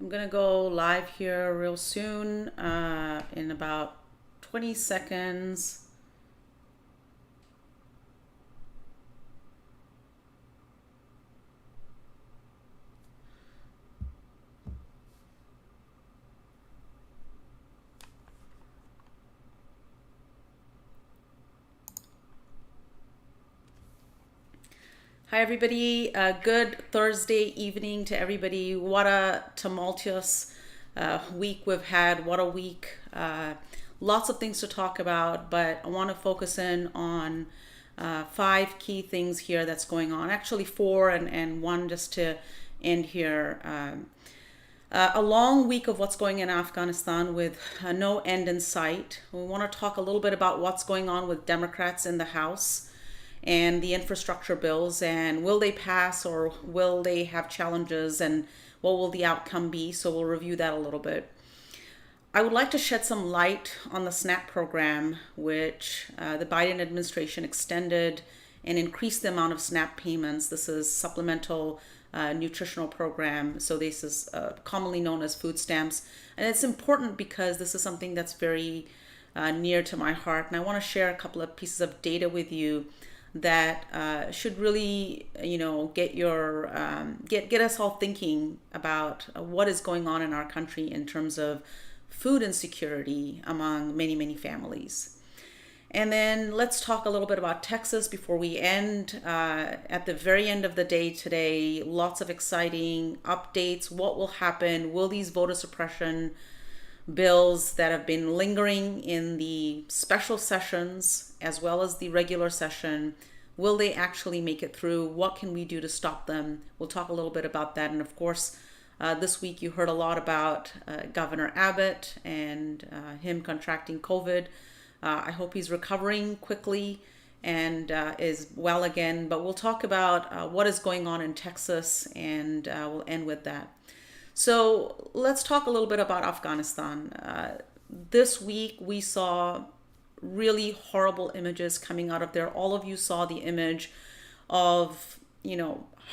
I'm gonna go live here real soon, in about 20 seconds. Hi, everybody. Good Thursday evening to everybody. What a tumultuous week we've had. What a week. Lots of things to talk about, but I want to focus in on five key things here that's going on. Actually, four and one just to end here. A long week of what's going in Afghanistan with no end in sight. We want to talk a little bit about what's going on with Democrats in the House and the infrastructure bills, and will they pass or will they have challenges, and what will the outcome be? So we'll review that a little bit. I would like to shed some light on the SNAP program, which the Biden administration extended and increased the amount of SNAP payments. This is supplemental nutritional program. So this is commonly known as food stamps. And it's important because this is something that's very near to my heart. And I want to share a couple of pieces of data with you that should really, get us all thinking about what is going on in our country in terms of food insecurity among many, many families. And then let's talk a little bit about Texas before we end. At the very end of the day today, lots of exciting updates. What will happen? Will these voter suppression bills that have been lingering in the special sessions as well as the regular session, will they actually make it through? What can we do to stop them? We'll talk a little bit about that. And of course, this week you heard a lot about Governor Abbott and him contracting COVID. I hope he's recovering quickly and is well again. But we'll talk about what is going on in Texas, and we'll end with that. So let's talk a little bit about Afghanistan. This week we saw really horrible images coming out of there. All of you saw the image of,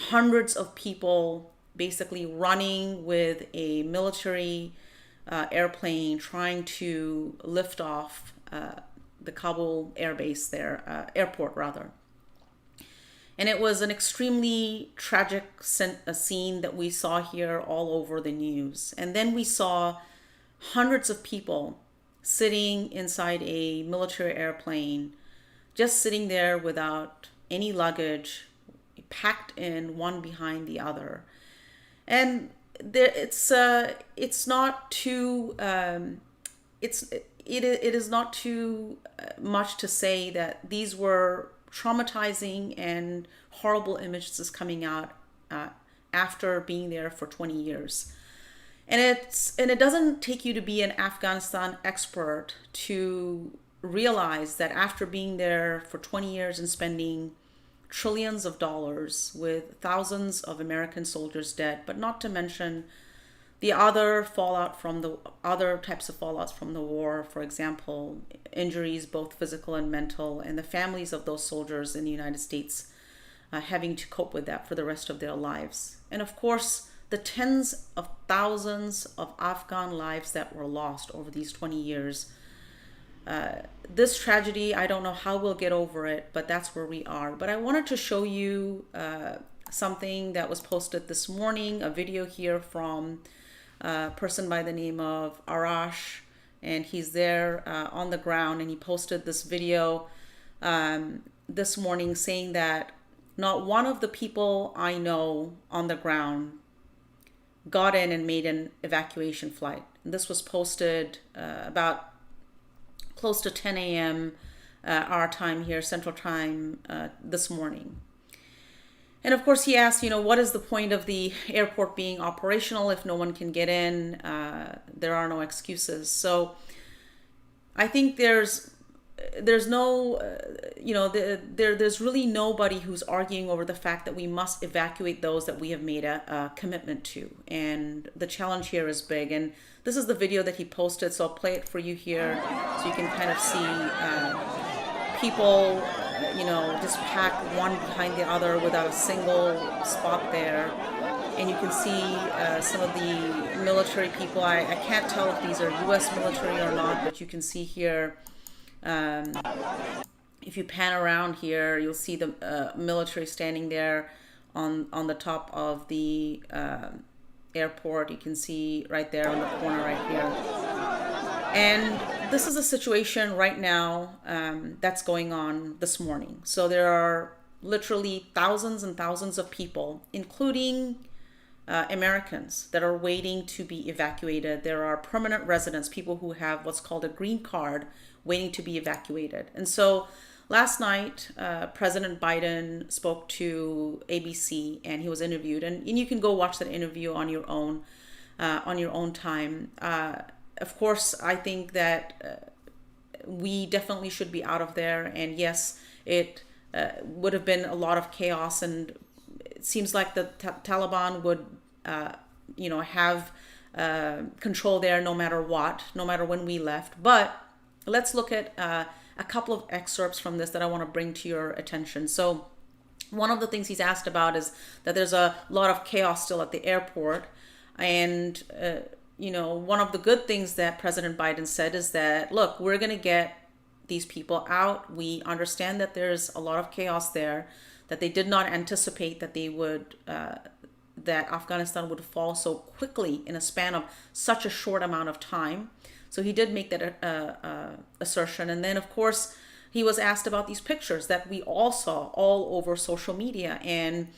hundreds of people basically running with a military airplane trying to lift off the Kabul airport rather. And it was an extremely tragic scene that we saw here all over the news. And then we saw hundreds of people sitting inside a military airplane, just sitting there without any luggage, packed in one behind the other. And it's not too it is not too much to say that these were traumatizing and horrible images coming out after being there for 20 years. And it doesn't take you to be an Afghanistan expert to realize that after being there for 20 years and spending trillions of dollars with thousands of American soldiers dead, but not to mention the other fallout from the other types of fallouts from the war, for example, injuries, both physical and mental, and the families of those soldiers in the United States having to cope with that for the rest of their lives. And of course, the tens of thousands of Afghan lives that were lost over these 20 years. This tragedy, I don't know how we'll get over it, but that's where we are. But I wanted to show you something that was posted this morning, a video here from a person by the name of Arash, and he's there on the ground, and he posted this video this morning saying that not one of the people I know on the ground got in and made an evacuation flight. And this was posted about close to 10 a.m. Our time here, Central Time, this morning. And of course, he asked, what is the point of the airport being operational if no one can get in? There are no excuses. So I think there's no, there's really nobody who's arguing over the fact that we must evacuate those that we have made a commitment to. And the challenge here is big. And this is the video that he posted, so I'll play it for you here so you can kind of see people, just packed one behind the other without a single spot there. and you can see some of the military people. I can't tell if these are U.S. military or not, but you can see here, if you pan around here, you'll see the military standing there on the top of the airport. You can see right there on the corner right here. And this is a situation right now that's going on this morning. So there are literally thousands and thousands of people, including Americans, that are waiting to be evacuated. There are permanent residents, people who have what's called a green card, waiting to be evacuated. And so last night, President Biden spoke to ABC, and he was interviewed. And you can go watch that interview on your own time. Of course, I think that we definitely should be out of there. And yes, it would have been a lot of chaos, and it seems like the Taliban would, have control there no matter what, no matter when we left. But let's look at a couple of excerpts from this that I want to bring to your attention. So one of the things he's asked about is that there's a lot of chaos still at the airport. And, one of the good things that President Biden said is that, look, we're going to get these people out. We understand that there's a lot of chaos there, that they did not anticipate that they would, that Afghanistan would fall so quickly in a span of such a short amount of time. So he did make that assertion. And then, of course, he was asked about these pictures that we all saw all over social media, and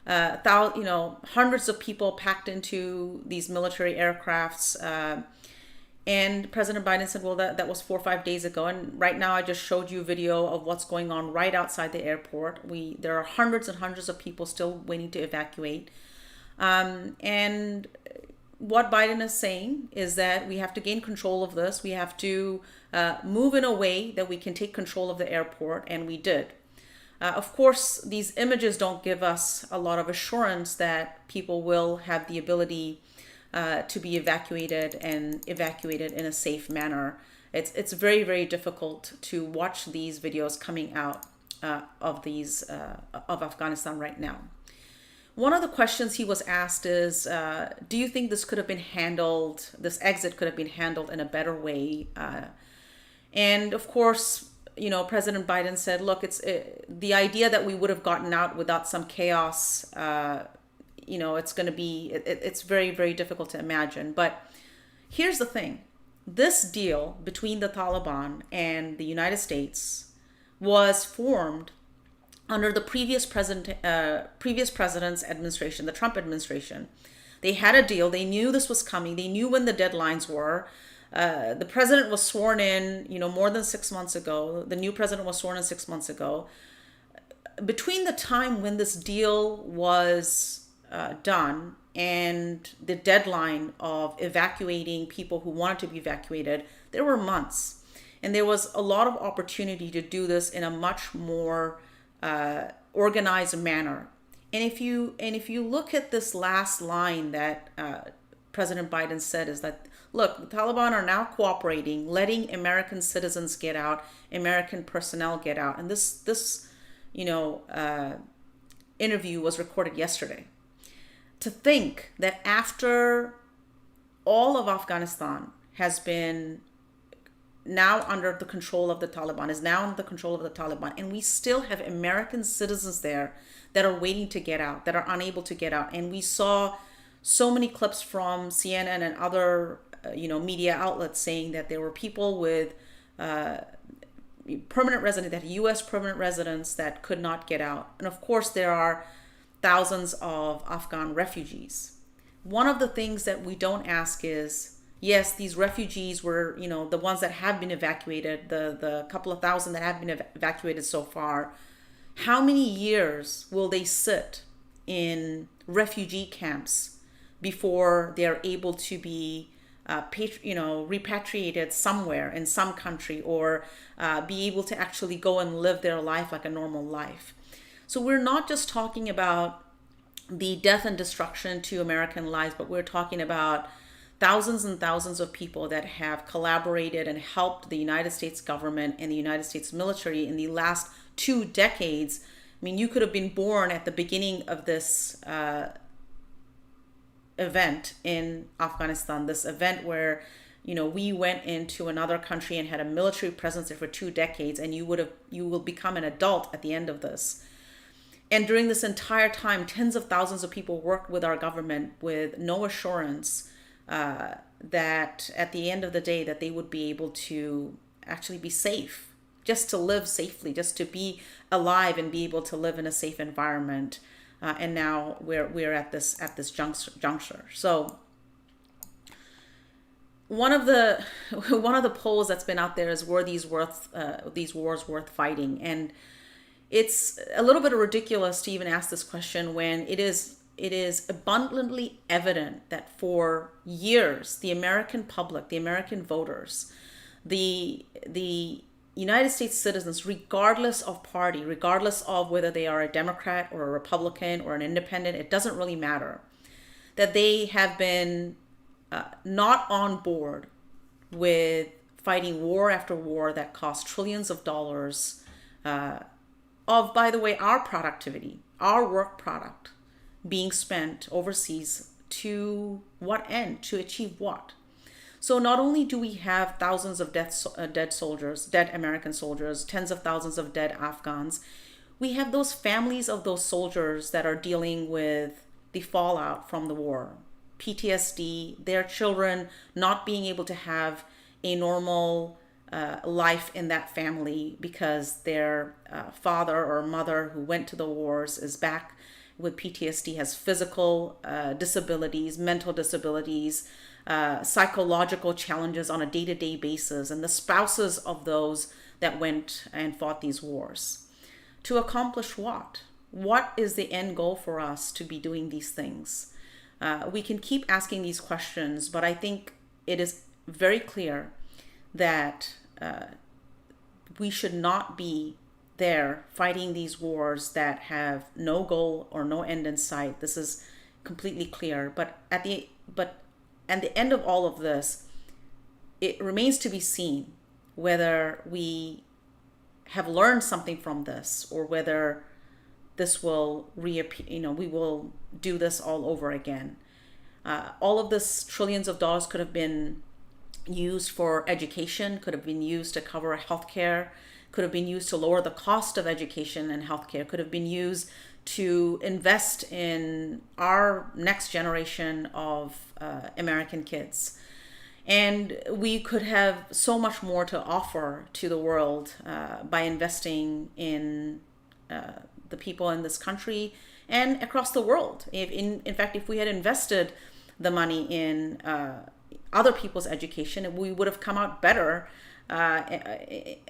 hundreds of people packed into these military aircrafts. And President Biden said, well, that was 4 or 5 days ago. And right now I just showed you a video of what's going on right outside the airport. There are hundreds and hundreds of people still waiting to evacuate. And what Biden is saying is that we have to gain control of this. We have to move in a way that we can take control of the airport, and we did. Of course, these images don't give us a lot of assurance that people will have the ability to be evacuated in a safe manner. It's very, very difficult to watch these videos coming out of Afghanistan right now. One of the questions he was asked is, do you think this exit could have been handled in a better way? And of course, President Biden said, look, it's the idea that we would have gotten out without some chaos. It's very, very difficult to imagine. But here's the thing. This deal between the Taliban and the United States was formed under the previous president's administration, the Trump administration. They had a deal. They knew this was coming. They knew when the deadlines were. The president was sworn in, more than 6 months ago. The new president was sworn in 6 months ago. Between the time when this deal was done and the deadline of evacuating people who wanted to be evacuated, there were months. And there was a lot of opportunity to do this in a much more organized manner. And if you look at this last line that President Biden said, is that, look, the Taliban are now cooperating, letting American citizens get out, American personnel get out. And this interview was recorded yesterday. To think that after all of Afghanistan has been now under the control of the Taliban, is now under the control of the Taliban, and we still have American citizens there that are waiting to get out, that are unable to get out. And we saw so many clips from CNN and other media outlets saying that there were people with permanent residents, that U.S. permanent residents that could not get out. And of course, there are thousands of Afghan refugees. One of the things that we don't ask is, yes, these refugees were, the ones that have been evacuated, the couple of thousand that have been evacuated so far, how many years will they sit in refugee camps before they're able to be repatriated somewhere in some country, or be able to actually go and live their life like a normal life? So we're not just talking about the death and destruction to American lives, but we're talking about thousands and thousands of people that have collaborated and helped the United States government and the United States military in the last 2 decades. I mean, you could have been born at the beginning of this event in Afghanistan, this event where, we went into another country and had a military presence there for 2 decades, and you will become an adult at the end of this. And during this entire time, tens of thousands of people worked with our government with no assurance that at the end of the day that they would be able to actually be safe, just to live safely, just to be alive and be able to live in a safe environment. And now we're at this juncture. So one of the polls that's been out there is, were these wars worth fighting? And it's a little bit ridiculous to even ask this question when it is abundantly evident that for years the American public, the American voters, the United States citizens, regardless of party, regardless of whether they are a Democrat or a Republican or an independent, it doesn't really matter, that they have been not on board with fighting war after war that costs trillions of dollars of, by the way, our productivity, our work product being spent overseas to what end, to achieve what? So not only do we have thousands of dead American soldiers, tens of thousands of dead Afghans, we have those families of those soldiers that are dealing with the fallout from the war, PTSD, their children not being able to have a normal life in that family because their father or mother who went to the wars is back with PTSD, has physical disabilities, mental disabilities, psychological challenges on a day-to-day basis, and the spouses of those that went and fought these wars. To accomplish what? What is the end goal for us to be doing these things? We can keep asking these questions, but I think it is very clear that we should not be there fighting these wars that have no goal or no end in sight. This is completely clear. But at the end of all of this, it remains to be seen whether we have learned something from this or whether this will reappear. We will do this all over again. All of this trillions of dollars could have been used for education, could have been used to cover healthcare, could have been used to lower the cost of education and healthcare, could have been used to invest in our next generation of American kids. And we could have so much more to offer to the world by investing in the people in this country and across the world. In fact, if we had invested the money in other people's education, we would have come out better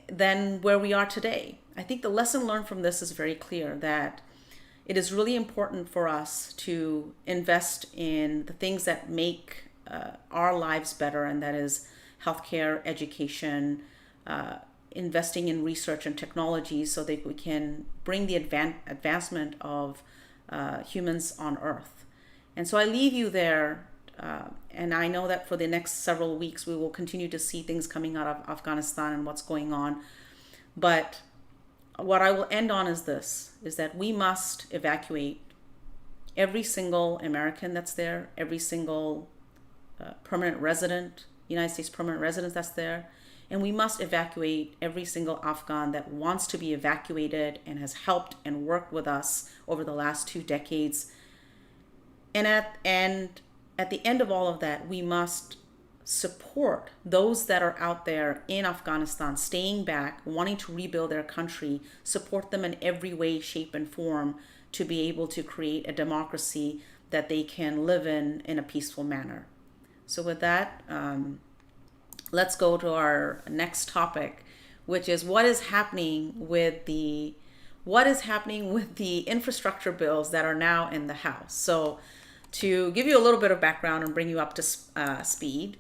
than where we are today. I think the lesson learned from this is very clear, that it is really important for us to invest in the things that make our lives better, and that is healthcare, education, investing in research and technology so that we can bring the advancement of humans on Earth. And so I leave you there. And I know that for the next several weeks, we will continue to see things coming out of Afghanistan and what's going on. But what I will end on is this, is that we must evacuate every single American that's there, every single permanent resident, United States permanent resident that's there. And we must evacuate every single Afghan that wants to be evacuated and has helped and worked with us over the last 2 decades. And at the end of all of that, we must support those that are out there in Afghanistan, staying back, wanting to rebuild their country, support them in every way, shape, and form to be able to create a democracy that they can live in a peaceful manner. So with that, let's go to our next topic, which is what is happening with the infrastructure bills that are now in the House. So to give you a little bit of background and bring you up to speed,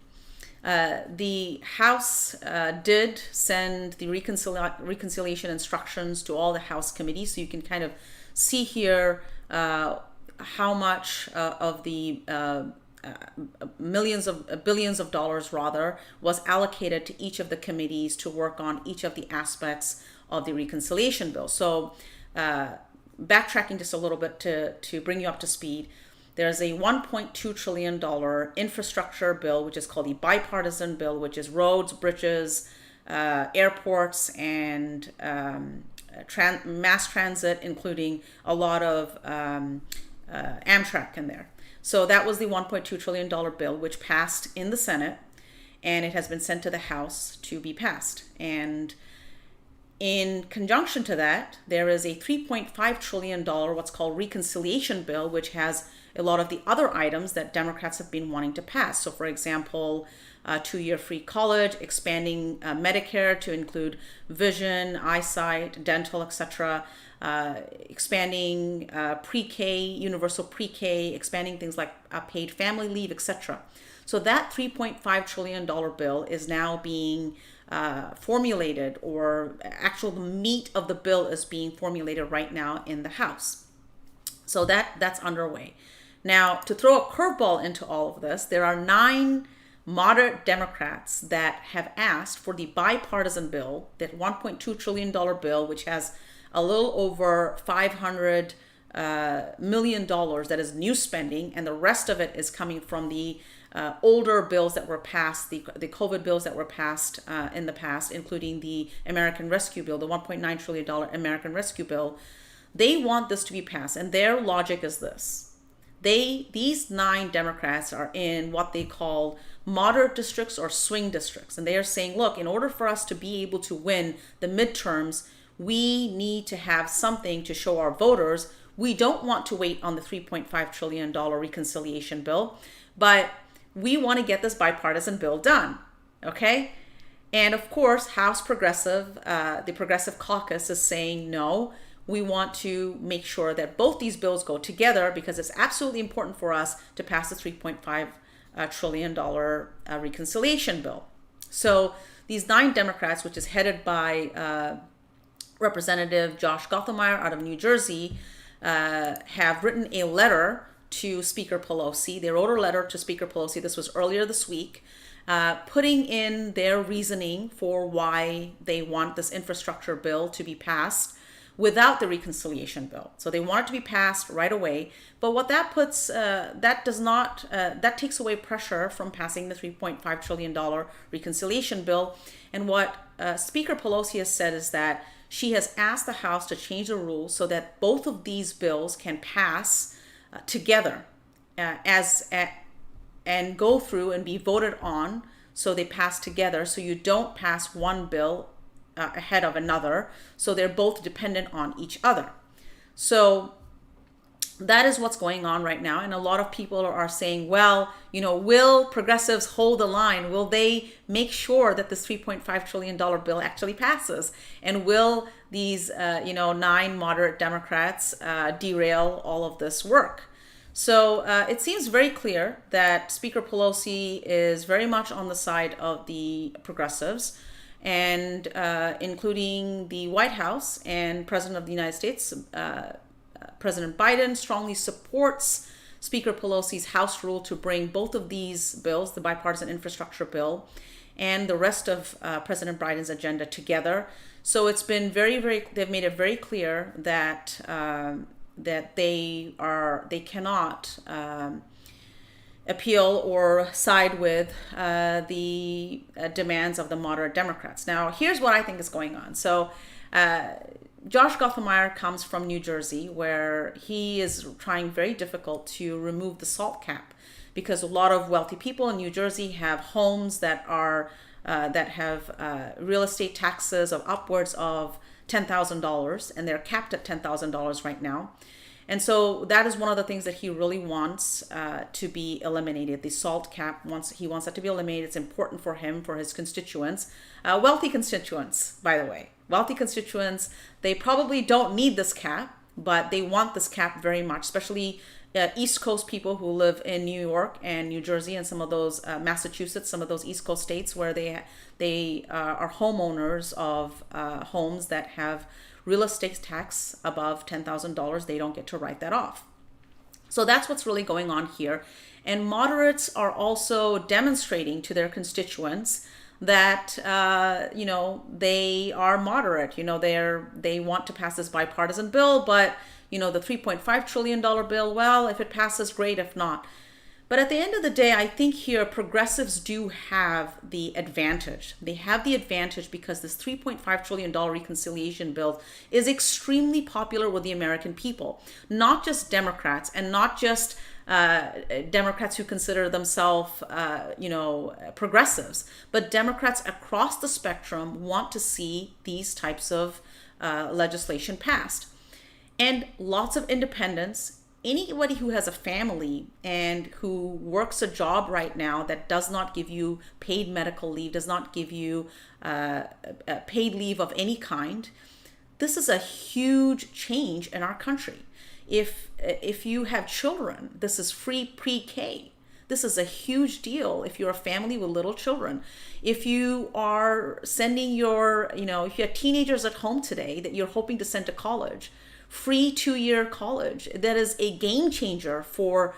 the House did send the reconciliation instructions to all the House committees, so you can kind of see here how much of the billions of dollars rather was allocated to each of the committees to work on each of the aspects of the reconciliation bill. So backtracking just a little bit to bring you up to speed, There's a $1.2 trillion infrastructure bill, which is called the bipartisan bill, which is roads, bridges, airports, and mass transit, including a lot of Amtrak in there. So that was the $1.2 trillion bill, which passed in the Senate, and it has been sent to the House to be passed. And in conjunction to that, there is a $3.5 trillion what's called reconciliation bill, which has a lot of the other items that Democrats have been wanting to pass. So, for example, 2-year free college, expanding Medicare to include vision, eyesight, dental, etc., expanding pre-K, universal pre-K, expanding things like paid family leave, etc. So that $3.5 trillion bill is now being formulated, or actual the meat of the bill is being formulated right now in the House. So that's underway. Now, to throw a curveball into all of this, there are 9 moderate Democrats that have asked for the bipartisan bill, that $1.2 trillion bill, which has a little over $500 million that is new spending, and the rest of it is coming from the older bills that were passed, the COVID bills that were passed in the past, including the American Rescue Bill, the $1.9 trillion American Rescue Bill. They want this to be passed, and their logic is this. These 9 Democrats are in what they call moderate districts or swing districts. And they are saying, look, in order for us to be able to win the midterms, we need to have something to show our voters. We don't want to wait on the $3.5 trillion reconciliation bill, but we want to get this bipartisan bill done. Okay? And of course, House Progressive, the Progressive Caucus is saying no. We want to make sure that both these bills go together, because it's absolutely important for us to pass the $3.5 trillion reconciliation bill. So these 9 Democrats, which is headed by Representative Josh Gothelmeyer out of New Jersey, have written a letter to Speaker Pelosi. They wrote a letter to Speaker Pelosi. This was earlier this week, putting in their reasoning for why they want this infrastructure bill to be passed without the reconciliation bill. So they want it to be passed right away. But what that puts, that takes away pressure from passing the $3.5 trillion reconciliation bill. And what Speaker Pelosi has said is that she has asked the House to change the rules so that both of these bills can pass together and go through and be voted on. So they pass together. So you don't pass one bill ahead of another, so they're both dependent on each other. So that is what's going on right now, and a lot of people are saying, well, will progressives hold the line? Will they make sure that this $3.5 trillion bill actually passes? And will these 9 moderate Democrats derail all of this work? So it seems very clear that Speaker Pelosi is very much on the side of the progressives, and including the White House and President of the United States, President Biden strongly supports Speaker Pelosi's House rule to bring both of these bills, the bipartisan infrastructure bill and the rest of President Biden's agenda together. So it's been they've made it very clear that that they cannot appeal or side with the demands of the moderate Democrats. Now, here's what I think is going on. So Josh Gothelmeyer comes from New Jersey, where he is trying very difficult to remove the SALT cap, because a lot of wealthy people in New Jersey have homes that are that have real estate taxes of upwards of $10,000, and they're capped at $10,000 right now. And so that is one of the things that he really wants to be eliminated. The SALT cap, he wants that to be eliminated. It's important for him, for his constituents, wealthy constituents, by the way. Wealthy constituents, they probably don't need this cap, but they want this cap very much, especially East Coast people who live in New York and New Jersey and some of those Massachusetts, some of those East Coast states where they are homeowners of homes that have real estate tax above $10,000. They don't get to write that off. So that's what's really going on here. And moderates are also demonstrating to their constituents that they are moderate. They want to pass this bipartisan bill, but the $3.5 trillion bill, well, if it passes, great. If not. But at the end of the day, I think here progressives do have the advantage. They have the advantage because this $3.5 trillion reconciliation bill is extremely popular with the American people, not just Democrats and not just Democrats who consider themselves, progressives, but Democrats across the spectrum want to see these types of legislation passed. And lots of independents, anybody who has a family and who works a job right now that does not give you paid medical leave, does not give you paid leave of any kind, this is a huge change in our country. If you have children, this is free pre-K. This is a huge deal if you're a family with little children. If you are sending if you have teenagers at home today that you're hoping to send to college, free 2-year college, that is a game changer for,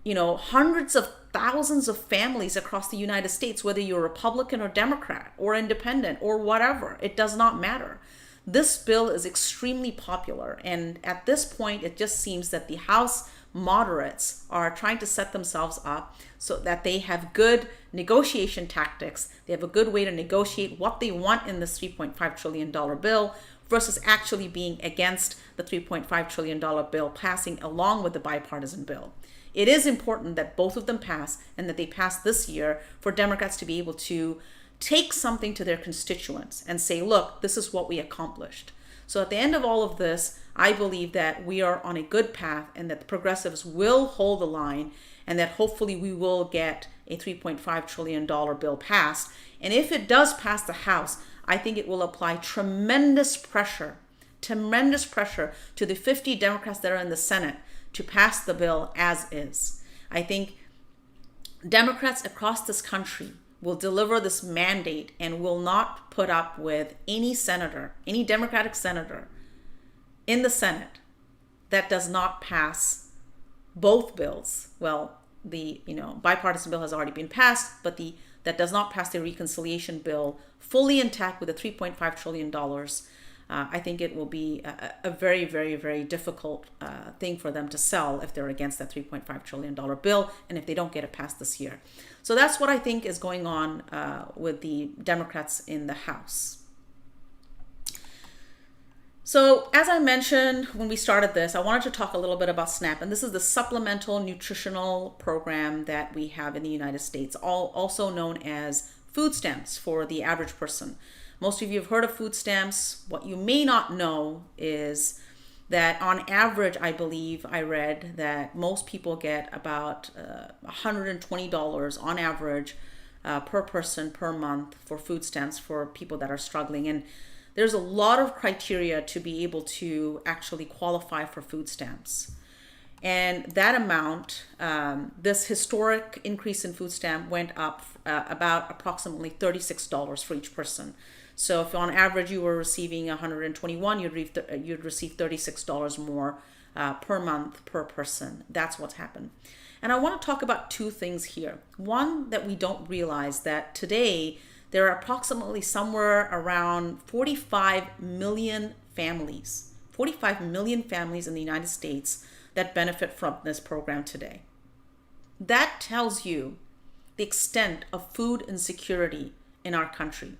hundreds of thousands of families across the United States, whether you're Republican or Democrat or independent or whatever, it does not matter. This bill is extremely popular, and at this point, it just seems that the House moderates are trying to set themselves up so that they have good negotiation tactics. They have a good way to negotiate what they want in this $3.5 trillion bill versus actually being against the $3.5 trillion bill passing along with the bipartisan bill. It is important that both of them pass and that they pass this year for Democrats to be able to take something to their constituents and say, look, this is what we accomplished. So at the end of all of this, I believe that we are on a good path and that the progressives will hold the line and that hopefully we will get a $3.5 trillion bill passed. And if it does pass the House, I think it will apply tremendous pressure to the 50 Democrats that are in the Senate to pass the bill as is. I think Democrats across this country will deliver this mandate and will not put up with any Democratic senator in the Senate that does not pass both bills. Well, the bipartisan bill has already been passed, but that does not pass the reconciliation bill fully intact with the $3.5 trillion. I think it will be a very, very, very difficult thing for them to sell if they're against that $3.5 trillion bill and if they don't get it passed this year. So that's what I think is going on with the Democrats in the House. So as I mentioned when we started this, I wanted to talk a little bit about SNAP. And this is the Supplemental Nutritional Program that we have in the United States, also known as food stamps for the average person. Most of you have heard of food stamps. What you may not know is that on average, I believe I read that most people get about $120 on average per person per month for food stamps for people that are struggling. And there's a lot of criteria to be able to actually qualify for food stamps. And that amount, this historic increase in food stamp went up about approximately $36 for each person. So if on average you were receiving $121, you'd receive $36 more per month per person. That's what's happened. And I want to talk about two things here. One, that we don't realize that today there are approximately somewhere around 45 million families in the United States that benefit from this program today. That tells you the extent of food insecurity in our country.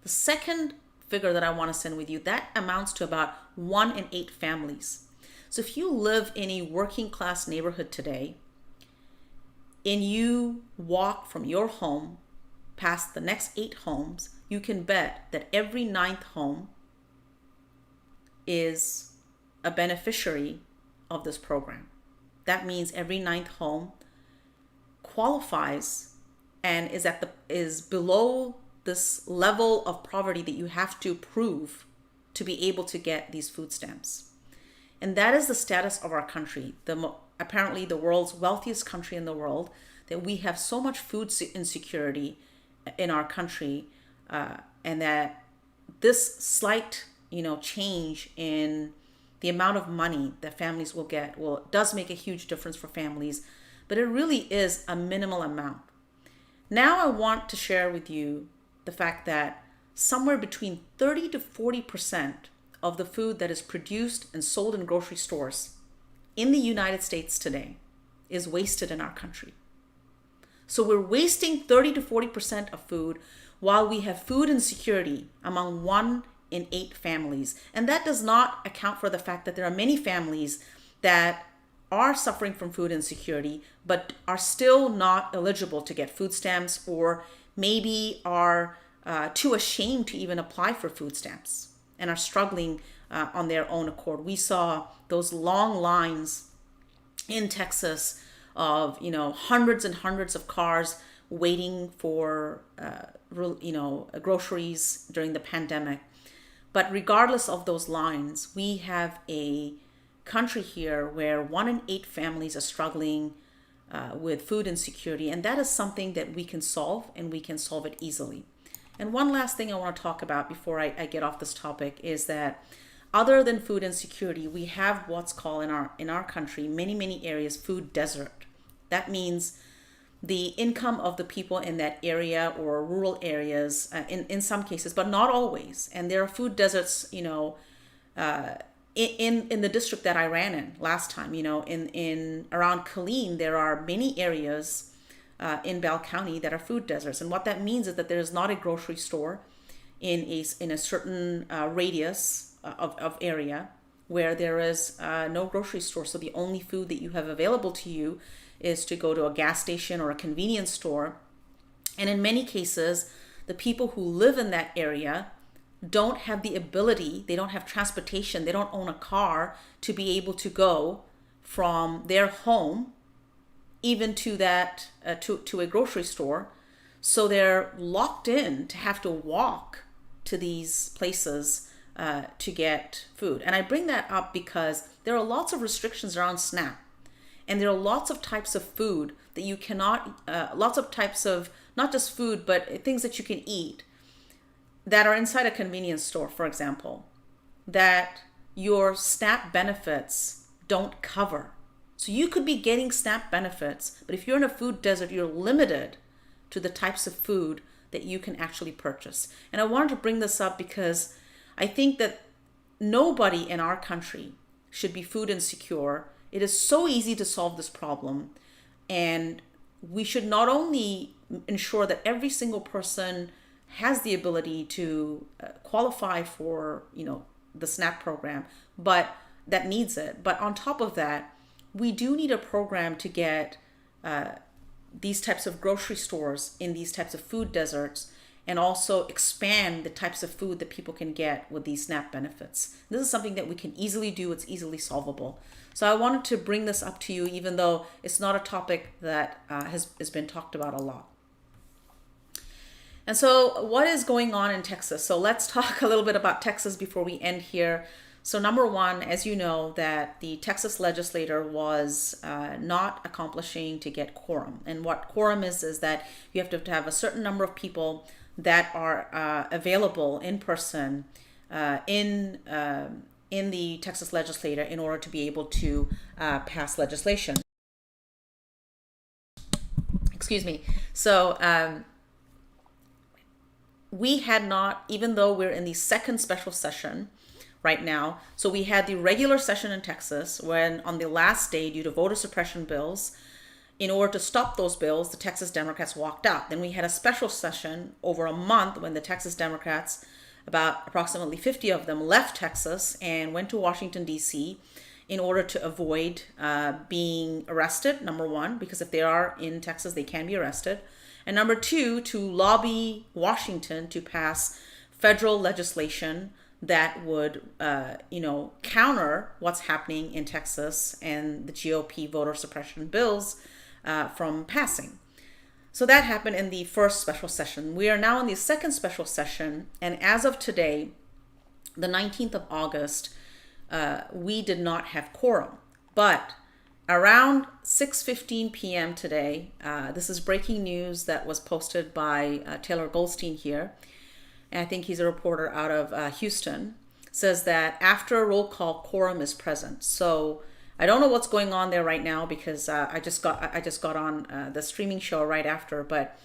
The second figure that I want to send with you, that amounts to about 1 in 8 families. So if you live in a working class neighborhood today and you walk from your home past the next 8 homes, you can bet that every 9th home is a beneficiary of this program. That means every 9th home qualifies and is below this level of poverty that you have to prove to be able to get these food stamps. And that is the status of our country, apparently the world's wealthiest country in the world, that we have so much food insecurity in our country, and that this slight change in the amount of money that families will get, well, it does make a huge difference for families, but it really is a minimal amount. Now I want to share with you the fact that somewhere between 30 to 40% of the food that is produced and sold in grocery stores in the United States today is wasted in our country. So we're wasting 30 to 40% of food while we have food insecurity among 1 in 8 families. And that does not account for the fact that there are many families that are suffering from food insecurity, but are still not eligible to get food stamps, or maybe are too ashamed to even apply for food stamps and are struggling on their own accord. We saw those long lines in Texas of, hundreds and hundreds of cars waiting for, groceries during the pandemic. But regardless of those lines, we have a country here where 1 in 8 families are struggling with food insecurity. And that is something that we can solve, and we can solve it easily. And one last thing I want to talk about before I get off this topic is that other than food insecurity, we have what's called in our country, many areas, food desert. That means the income of the people in that area or rural areas, in some cases, but not always. And there are food deserts, in the district that I ran in last time, in around Killeen, there are many areas in Bell County that are food deserts. And what that means is that there is not a grocery store in a certain radius of area where there is no grocery store. So the only food that you have available to you is to go to a gas station or a convenience store. And in many cases, the people who live in that area don't have the ability, they don't have transportation, they don't own a car to be able to go from their home even to that to a grocery store. So they're locked in to have to walk to these places to get food. And I bring that up because there are lots of restrictions around SNAP. And there are lots of types of food that you cannot, lots of types of, not just food, but things that you can eat that are inside a convenience store, for example, that your SNAP benefits don't cover. So you could be getting SNAP benefits, but if you're in a food desert, you're limited to the types of food that you can actually purchase. And I wanted to bring this up because I think that nobody in our country should be food insecure. It is so easy to solve this problem, and we should not only ensure that every single person has the ability to qualify for, the SNAP program, but that needs it. But on top of that, we do need a program to get these types of grocery stores in these types of food deserts, and also expand the types of food that people can get with these SNAP benefits. This is something that we can easily do. It's easily solvable. So I wanted to bring this up to you, even though it's not a topic that has been talked about a lot. And so what is going on in Texas? So let's talk a little bit about Texas before we end here. So number one, as you know, that the Texas legislature was not accomplishing to get quorum. And what quorum is that you have to have a certain number of people that are available in person in the Texas legislature in order to be able to pass legislation. Excuse me. So we had not, even though we're in the second special session right now, so we had the regular session in Texas when on the last day, due to voter suppression bills, in order to stop those bills, the Texas Democrats walked out. Then we had a special session over a month when the Texas Democrats, about approximately 50 of them, left Texas and went to Washington, D.C. in order to avoid being arrested, number one, because if they are in Texas, they can be arrested. And number two, to lobby Washington to pass federal legislation that would, counter what's happening in Texas and the GOP voter suppression bills from passing. So that happened in the first special session. We are now in the second special session, and as of today, the 19th of August, we did not have quorum. But around 6:15 p.m. today, this is breaking news that was posted by Taylor Goldstein here, and I think he's a reporter out of Houston, says that after a roll call, quorum is present. So I don't know what's going on there right now because I just got on the streaming show right after, but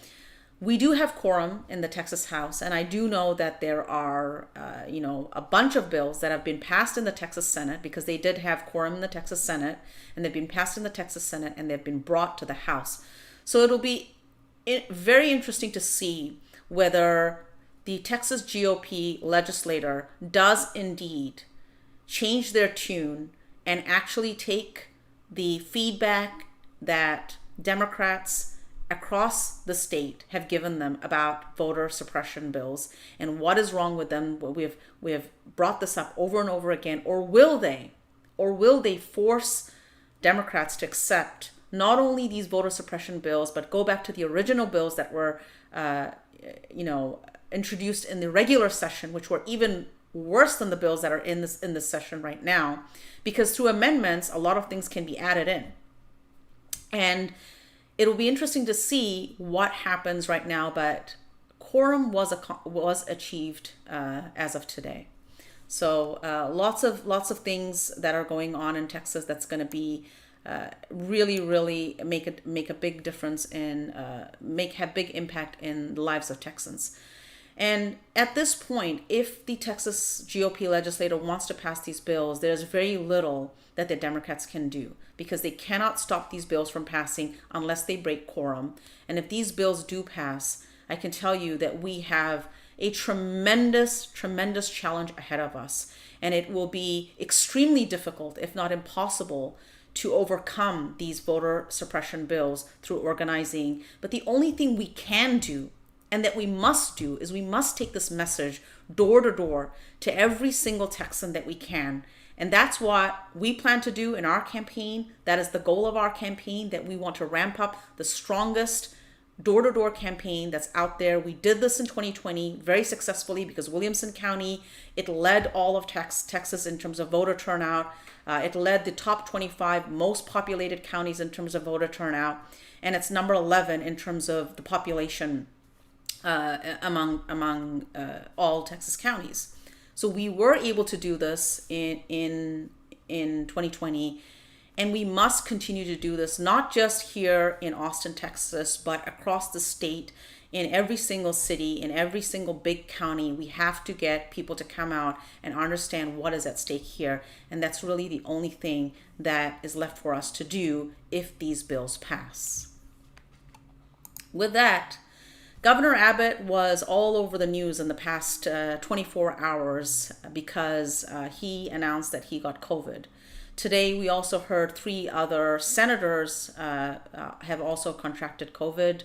we do have quorum in the Texas House, and I do know that there are, a bunch of bills that have been passed in the Texas Senate, because they did have quorum in the Texas Senate, and they've been passed in the Texas Senate, and they've been brought to the House. So it'll be very interesting to see whether the Texas GOP legislator does indeed change their tune and actually take the feedback that Democrats across the state have given them about voter suppression bills and what is wrong with them. We have brought this up over and over again. Or will they force Democrats to accept not only these voter suppression bills, but go back to the original bills that were introduced in the regular session, which were even worse than the bills that are in this session right now, because through amendments a lot of things can be added in. And it'll be interesting to see what happens right now, but quorum was achieved as of today. So lots of things that are going on in Texas that's going to be really make a big difference in have big impact in the lives of Texans. And at this point, if the Texas GOP legislator wants to pass these bills, there's very little that the Democrats can do, because they cannot stop these bills from passing unless they break quorum. And if these bills do pass, I can tell you that we have a tremendous challenge ahead of us. And it will be extremely difficult, if not impossible, to overcome these voter suppression bills through organizing. But the only thing we can do, and that we must do, is we must take this message door to door to every single Texan that we can. And that's what we plan to do in our campaign. That is the goal of our campaign, that we want to ramp up the strongest door-to-door campaign that's out there. We did this in 2020 very successfully, because Williamson County, it led all of Texas in terms of voter turnout. It led the top 25 most populated counties in terms of voter turnout. And it's number 11 in terms of the population among all Texas counties. So we were able to do this in 2020, and we must continue to do this, not just here in Austin, Texas, but across the state, in every single city, in every single big county. We have to get people to come out and understand what is at stake here, and that's really the only thing that is left for us to do if these bills pass. With that, Governor Abbott was all over the news in the past 24 hours because he announced that he got COVID. Today, we also heard 3 other senators have also contracted COVID.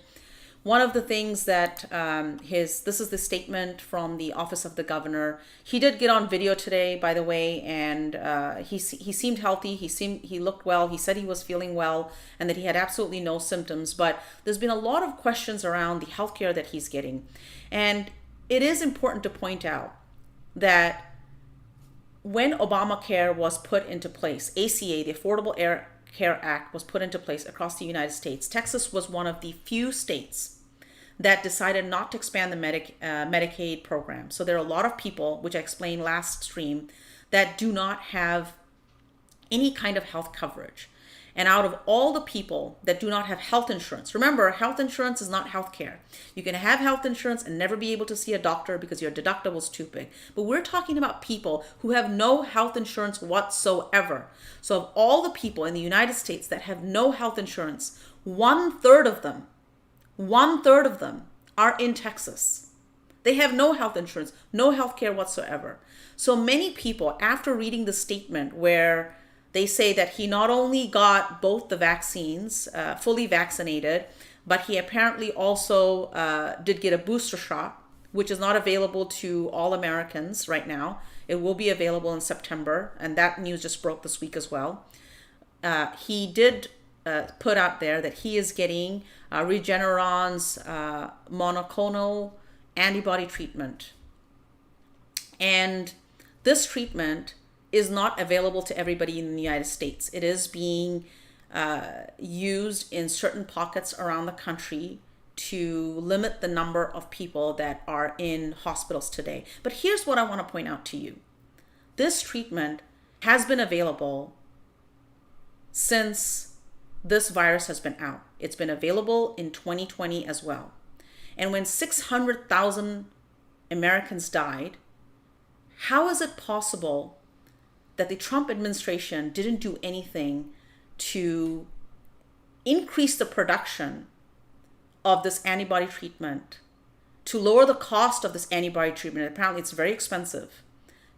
One of the things that this is the statement from the office of the governor. He did get on video today, by the way, and he seemed healthy. He looked well. He said he was feeling well and that he had absolutely no symptoms. But there's been a lot of questions around the healthcare that he's getting, and it is important to point out that when Obamacare was put into place, ACA, the Affordable Care Act, was put into place across the United States, Texas was one of the few states that decided not to expand the Medicaid program. So there are a lot of people, which I explained last stream, that do not have any kind of health coverage. And out of all the people that do not have health insurance, remember, health insurance is not health care. You can have health insurance and never be able to see a doctor because your deductible is too big. But we're talking about people who have no health insurance whatsoever. So of all the people in the United States that have no health insurance, 1/3 of them are in Texas. They have no health insurance, no health care whatsoever. So many people, after reading the statement where they say that he not only got both the vaccines, fully vaccinated, but he apparently also did get a booster shot, which is not available to all Americans right now. It will be available in September, and that news just broke this week as well. He did put out there that he is getting Regeneron's monoclonal antibody treatment. And this treatment is not available to everybody in the United States. It is being used in certain pockets around the country to limit the number of people that are in hospitals today. But here's what I want to point out to you. This treatment has been available since this virus has been out. It's been available in 2020 as well. And when 600,000 Americans died, how is it possible that the Trump administration didn't do anything to increase the production of this antibody treatment, to lower the cost of this antibody treatment? Apparently it's very expensive,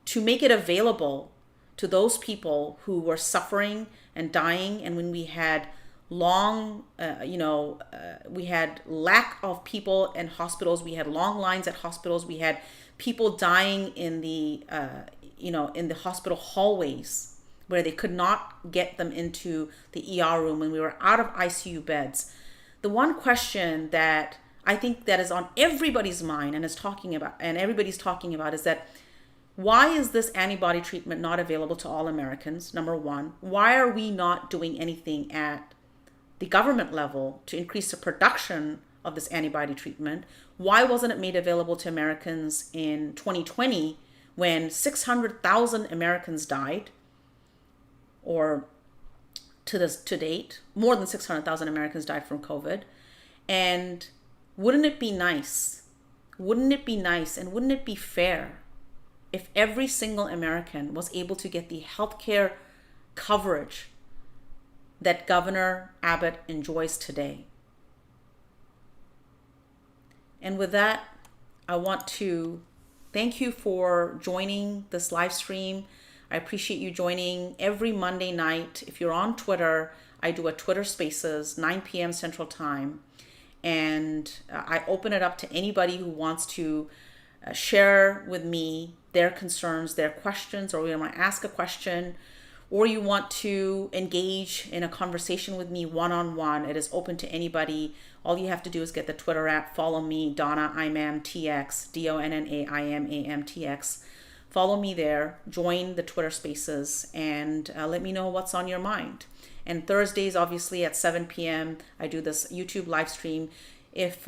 to make it available to those people who were suffering and dying. And when we had we had lack of people in hospitals, we had long lines at hospitals, we had people dying in the in the hospital hallways where they could not get them into the ER room when we were out of ICU beds. The one question that I think that is on everybody's mind and everybody's talking about is that, why is this antibody treatment not available to all Americans? Number one. Why are we not doing anything at the government level to increase the production of this antibody treatment? Why wasn't it made available to Americans in 2020 when 600,000 Americans died? Or to date, more than 600,000 Americans died from COVID. And wouldn't it be nice? Wouldn't it be nice and wouldn't it be fair if every single American was able to get the healthcare coverage that Governor Abbott enjoys today? And with that, I want to thank you for joining this live stream. I appreciate you joining every Monday night. If you're on Twitter, I do a Twitter Spaces, 9 p.m. Central Time. And I open it up to anybody who wants to share with me their concerns, their questions, or you want to ask a question, or you want to engage in a conversation with me one-on-one. It is open to anybody. All you have to do is get the Twitter app, follow me, Donna Imam TX, DonnaImamTX. Follow me there, join the Twitter Spaces, and let me know what's on your mind. And Thursdays, obviously, at 7 p.m., I do this YouTube live stream. If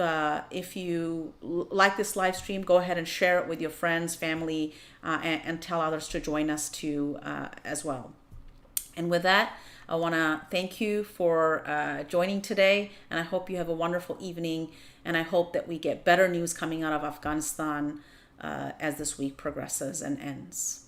you like this live stream, go ahead and share it with your friends, family, and tell others to join us too as well. And with that, I want to thank you for joining today, and I hope you have a wonderful evening, and I hope that we get better news coming out of Afghanistan as this week progresses and ends.